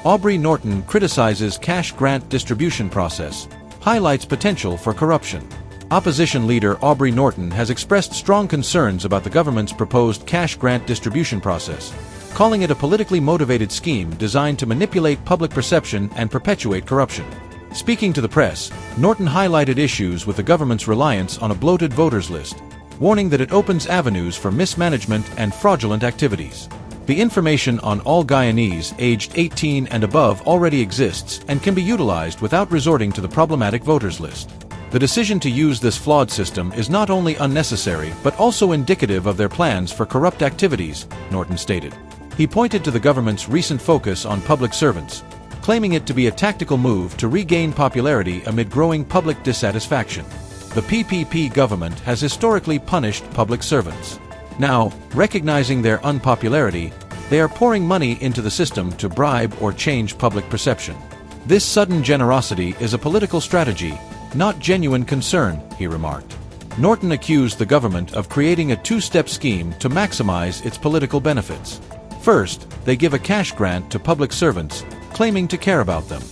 Aubrey Norton criticizes cash grant distribution process, highlights potential for corruption. Opposition leader Aubrey Norton has expressed strong concerns about the government's proposed cash grant distribution process, calling it a politically motivated scheme designed to manipulate public perception and perpetuate corruption. Speaking to the press, Norton highlighted issues with the government's reliance on a bloated voters list, warning that it opens avenues for mismanagement and fraudulent activities. The information on all Guyanese aged 18 and above already exists and can be utilized without resorting to the problematic voters list. The decision to use this flawed system is not only unnecessary but also indicative of their plans for corrupt activities, Norton stated. He pointed to the government's recent focus on public servants, claiming it to be a tactical move to regain popularity amid growing public dissatisfaction. The PPP government has historically punished public servants. Now, recognizing their unpopularity, they are pouring money into the system to bribe or change public perception. This sudden generosity is a political strategy, not genuine concern, he remarked. Norton accused the government of creating a two-step scheme to maximize its political benefits. First, they give a cash grant to public servants, claiming to care about them.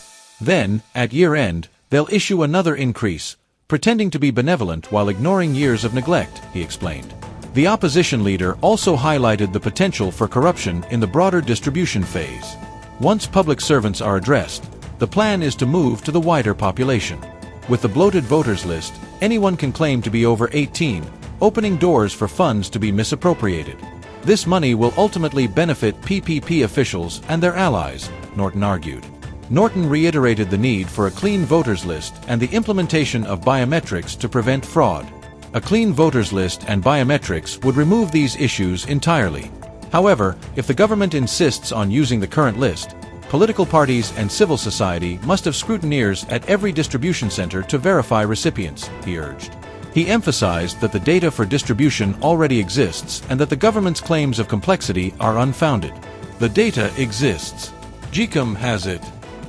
Then, at year-end, they'll issue another increase, pretending to be benevolent while ignoring years of neglect, he explained. The opposition leader also highlighted the potential for corruption in the broader distribution phase. Once public servants are addressed, the plan is to move to the wider population. With the bloated voters list, anyone can claim to be over 18, opening doors for funds to be misappropriated. This money will ultimately benefit PPP officials and their allies, Norton argued. Norton reiterated the need for a clean voters list and the implementation of biometrics to prevent fraud. A clean voters list and biometrics would remove these issues entirely. However, if the government insists on using the current list, political parties and civil society must have scrutineers at every distribution center to verify recipients, he urged. He emphasized that the data for distribution already exists and that the government's claims of complexity are unfounded. The data exists. GCOM has it.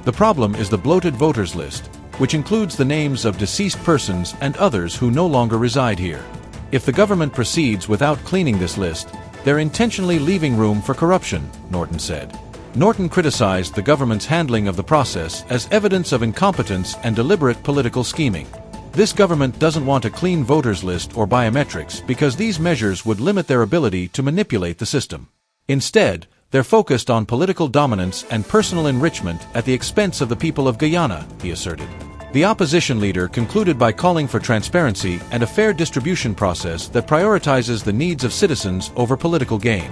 The problem is the bloated voters list, which includes the names of deceased persons and others who no longer reside here. If the government proceeds without cleaning this list, they're intentionally leaving room for corruption, Norton said. Norton criticized the government's handling of the process as evidence of incompetence and deliberate political scheming. This government doesn't want a clean voters list or biometrics because these measures would limit their ability to manipulate the system. Instead, they're focused on political dominance and personal enrichment at the expense of the people of Guyana, he asserted. The opposition leader concluded by calling for transparency and a fair distribution process that prioritizes the needs of citizens over political gain.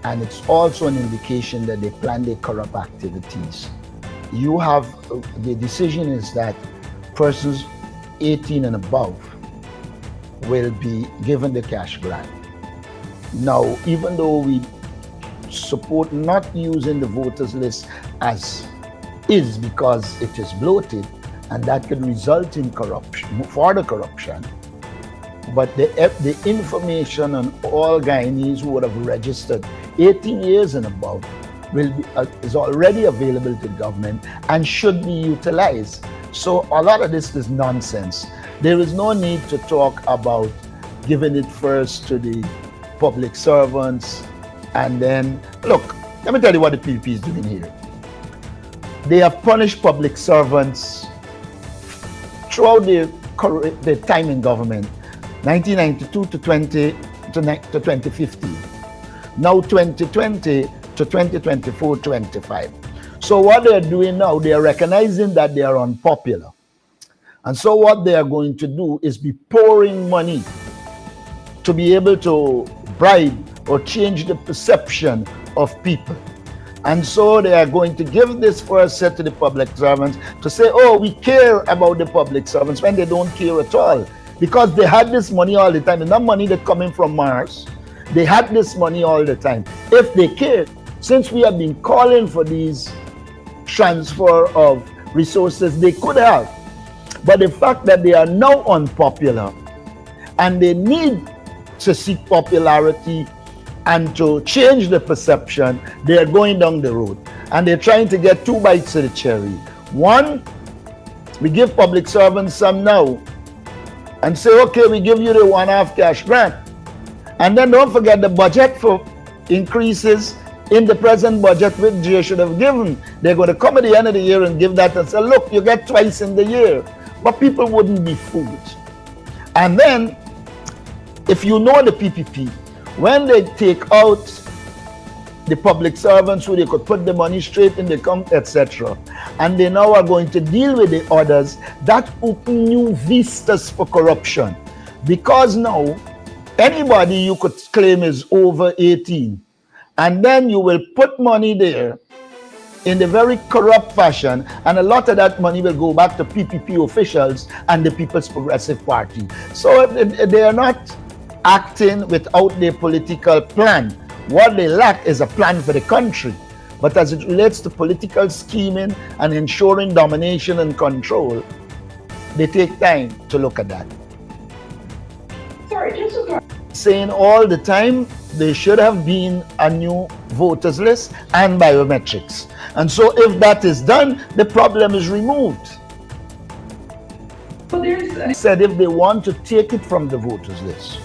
And it's also an indication that they plan their corrupt activities. The decision is that persons 18 and above will be given the cash grant. Now, even though we support not using the voters list as is because it is bloated and that could result in corruption, further corruption, but the information on all Guyanese who would have registered 18 years and above is already available to the government and should be utilized. So a lot of this is nonsense. There is no need to talk about giving it first to the public servants and then, look, let me tell you what the PPP is doing here. They have punished public servants throughout the time in government, 1992 to 2015. Now 2020 to 2024-25. So what they're doing now, they are recognizing that they are unpopular. And so what they are going to do is be pouring money to be able to bribe or change the perception of people. And so they are going to give this first set to the public servants to say, oh, we care about the public servants, when they don't care at all. Because they had this money all the time. It's not money that's coming from Mars. They had this money all the time. If they cared, since we have been calling for these transfer of resources, they could have. But the fact that they are now unpopular and they need to seek popularity and to change the perception, they are going down the road. And they're trying to get two bites of the cherry. One, we give public servants some now and say, okay, we give you the one-half cash grant. And then don't forget the budget for increases in the present budget, which they should have given. They're going to come at the end of the year and give that and say, look, you get twice in the year. But people wouldn't be fooled. And then, if you know the PPP, when they take out the public servants who they could put the money straight in the account, etc., and they now are going to deal with the others, that open new vistas for corruption. Because now, anybody you could claim is over 18, and then you will put money there in the very corrupt fashion, and a lot of that money will go back to PPP officials and the People's Progressive Party. So they are not acting without their political plan. What they lack is a plan for the country. But as it relates to political scheming and ensuring domination and control, they take time to look at that. Sorry, just a Saying all the time there should have been a new voters list and biometrics. And so if that is done, the problem is removed. But there's Said if they want to take it from the voters list,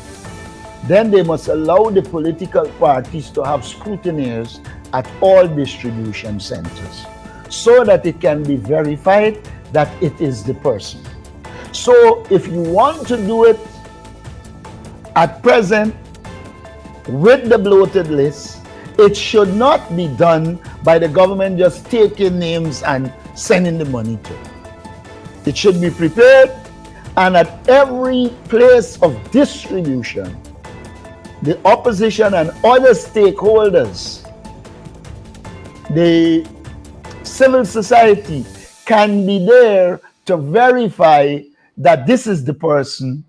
then they must allow the political parties to have scrutineers at all distribution centers so that it can be verified that it is the person. So if you want to do it at present with the bloated list, it should not be done by the government just taking names and sending the money to. It should be prepared, and at every place of distribution, the opposition and other stakeholders, the civil society can be there to verify that this is the person,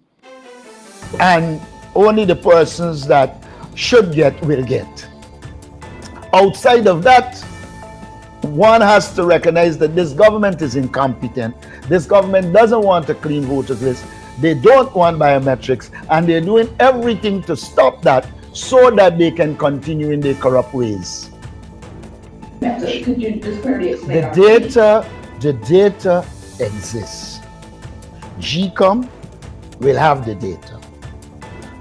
and only the persons that should get will get. Outside of that, one has to recognize that this government is incompetent. This government doesn't want a clean voters list. They don't want biometrics, and they're doing everything to stop that so that they can continue in their corrupt ways. Could you just clearly explain? The data exists. GCOM will have the data.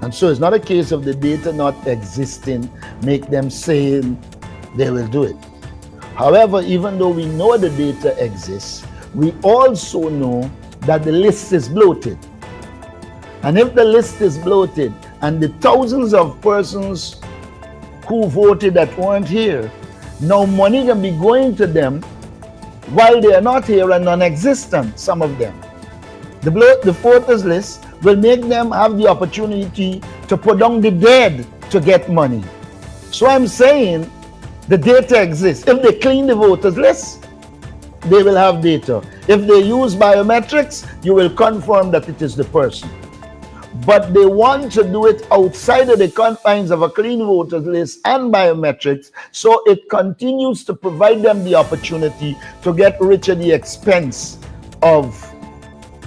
And so it's not a case of the data not existing, make them saying they will do it. However, even though we know the data exists, we also know that the list is bloated. And if the list is bloated and the thousands of persons who voted that weren't here, now money can be going to them while they are not here and non-existent, some of them. The voters list will make them have the opportunity to put down the dead to get money. So I'm saying the data exists. If they clean the voters list, they will have data. If they use biometrics, you will confirm that it is the person. But they want to do it outside of the confines of a clean voters list and biometrics, so it continues to provide them the opportunity to get rich at the expense of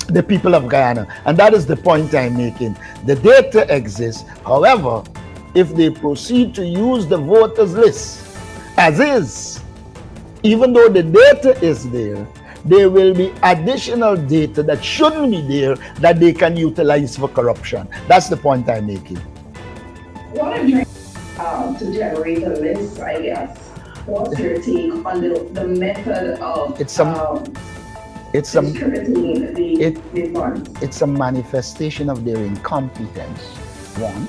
the people of Guyana. And that is the point I'm making. The data exists. However, if they proceed to use the voters list as is, even though the data is there, there will be additional data that shouldn't be there that they can utilize for corruption. That's the point I'm making. What I'm trying to generate a list, I guess. What's your take on the method of distributing the funds? It's a manifestation of their incompetence, one.